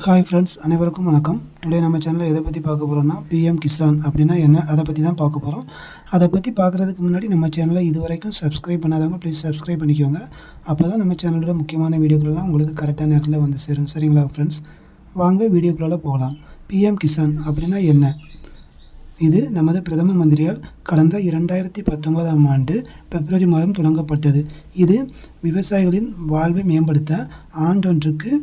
Hi friends, அனைவருக்கும் வணக்கம். Today நம்ம சேனலில் எதை பற்றி பார்க்க போகிறோம்னா பிஎம் கிசான் அப்படின்னா என்ன, அதை பற்றி தான் பார்க்க போகிறோம். அதை பற்றி பார்க்குறதுக்கு முன்னாடி நம்ம சேனலை இது வரைக்கும் சப்ஸ்கிரைப் பண்ணாதவங்க ப்ளீஸ் சப்ஸ்கிரைப் பண்ணிக்கோங்க. அப்போ தான் நம்ம சேனலோட முக்கியமான வீடியோக்கள்லாம் உங்களுக்கு கரெக்டான நேரத்தில் வந்து சேரும். சரிங்களா ஃப்ரெண்ட்ஸ், வாங்க வீடியோக்குள்ளே போகலாம். பிஎம் கிசான் அப்படின்னா என்ன? இது நமது பிரதம மந்திரியால் கடந்த 2019ஆம் ஆண்டு பிப்ரவரி மாதம் தொடங்கப்பட்டது. இது விவசாயிகளின் வாழ்வை மேம்படுத்த ஆண்டொன்றுக்கு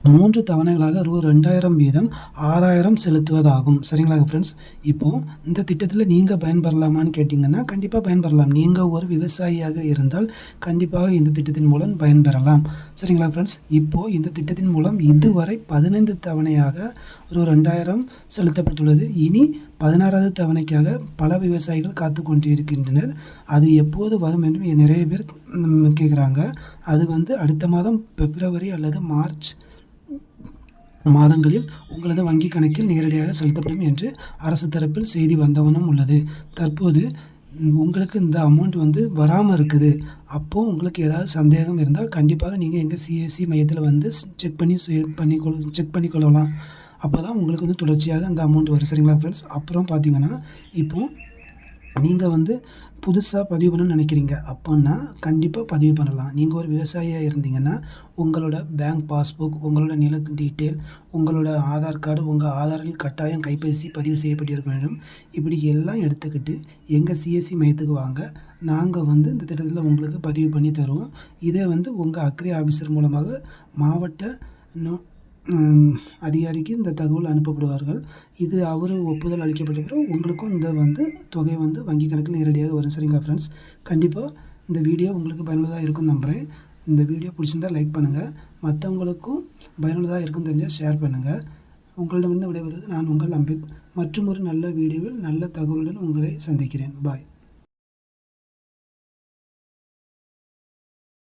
3 தவணைகளாக ரூ. 2000 வீதம் 6000 செலுத்துவதாகும். சரிங்களா ஃப்ரெண்ட்ஸ், இப்போது இந்த திட்டத்தில் நீங்கள் பயன்பெறலாமான்னு கேட்டிங்கன்னா கண்டிப்பாக பயன்பெறலாம். நீங்கள் ஒரு விவசாயியாக இருந்தால் கண்டிப்பாக இந்த திட்டத்தின் மூலம் பயன்பெறலாம். சரிங்களா ஃப்ரெண்ட்ஸ், இப்போது இந்த திட்டத்தின் மூலம் இதுவரை 15 தவணையாக ரூ. 2000 செலுத்தப்பட்டுள்ளது. இனி 16வது தவணைக்காக பல விவசாயிகள் காத்து கொண்டிருக்கின்றனர். அது எப்போது வரும் என்று நிறைய பேர் கேட்குறாங்க. அது அடுத்த மாதம் பிப்ரவரி அல்லது மார்ச் மாதங்களில் உங்களது வங்கி கணக்கில் நேரடியாக செலுத்தப்படும் என்று அரசு தரப்பில் செய்தி வந்தவண்ணம் உள்ளது. தற்போது உங்களுக்கு இந்த அமௌண்ட் வராமல் இருக்குது. அப்போது உங்களுக்கு ஏதாவது சந்தேகம் இருந்தால் கண்டிப்பாக நீங்கள் எங்கள் சிஎஸ்சி மையத்தில் செக் பண்ணிக்கொள்ளலாம். அப்போ தான் உங்களுக்கு தொடர்ச்சியாக அந்த அமௌண்ட் வரும். சரிங்களா ஃப்ரெண்ட்ஸ், அப்புறம் பார்த்தீங்கன்னா இப்போது நீங்கள் புதுசாக பதிவு பண்ணணும்னு நினைக்கிறீங்க அப்படின்னா கண்டிப்பாக பதிவு பண்ணலாம். நீங்கள் ஒரு விவசாயியாக இருந்தீங்கன்னா உங்களோட பேங்க் பாஸ்புக், உங்களோட நிலத்து டீட்டெயில், உங்களோட ஆதார் கார்டு, உங்கள் ஆதாரில் கட்டாயம் கைபேசி பதிவு செய்யப்பட்டிருக்க வேண்டும். இப்படி எல்லாம் எடுத்துக்கிட்டு எங்கள் சிஎஸ்சி மையத்துக்கு வாங்க. நாங்கள் இந்த திட்டத்தில் உங்களுக்கு பதிவு பண்ணி தருவோம். இதை உங்கள் அக்ரி ஆஃபீஸர் மூலமாக மாவட்ட அதிகாரிக்கு இந்த தகவல் அனுப்பப்படுவார்கள். இது அவர் ஒப்புதல் அளிக்கப்பட்ட பிறகு உங்களுக்கும் இந்த தொகை வங்கி கணக்கில் நேரடியாக வரும். சரிங்களா ஃப்ரெண்ட்ஸ், கண்டிப்பாக இந்த வீடியோ உங்களுக்கு பயனுள்ளதாக இருக்கும்னு நம்புகிறேன். இந்த வீடியோ பிடிச்சிருந்தால் லைக் பண்ணுங்கள். மற்றவங்களுக்கும் பயனுள்ளதாக இருக்குன்னு தெரிஞ்சால் ஷேர் பண்ணுங்கள். உங்களிடமிருந்து விடைபெறுவது நான் உங்கள் அம்பித். மற்றும் ஒரு நல்ல வீடியோவில் நல்ல தகவலுடன் உங்களை சந்திக்கிறேன். பாய்.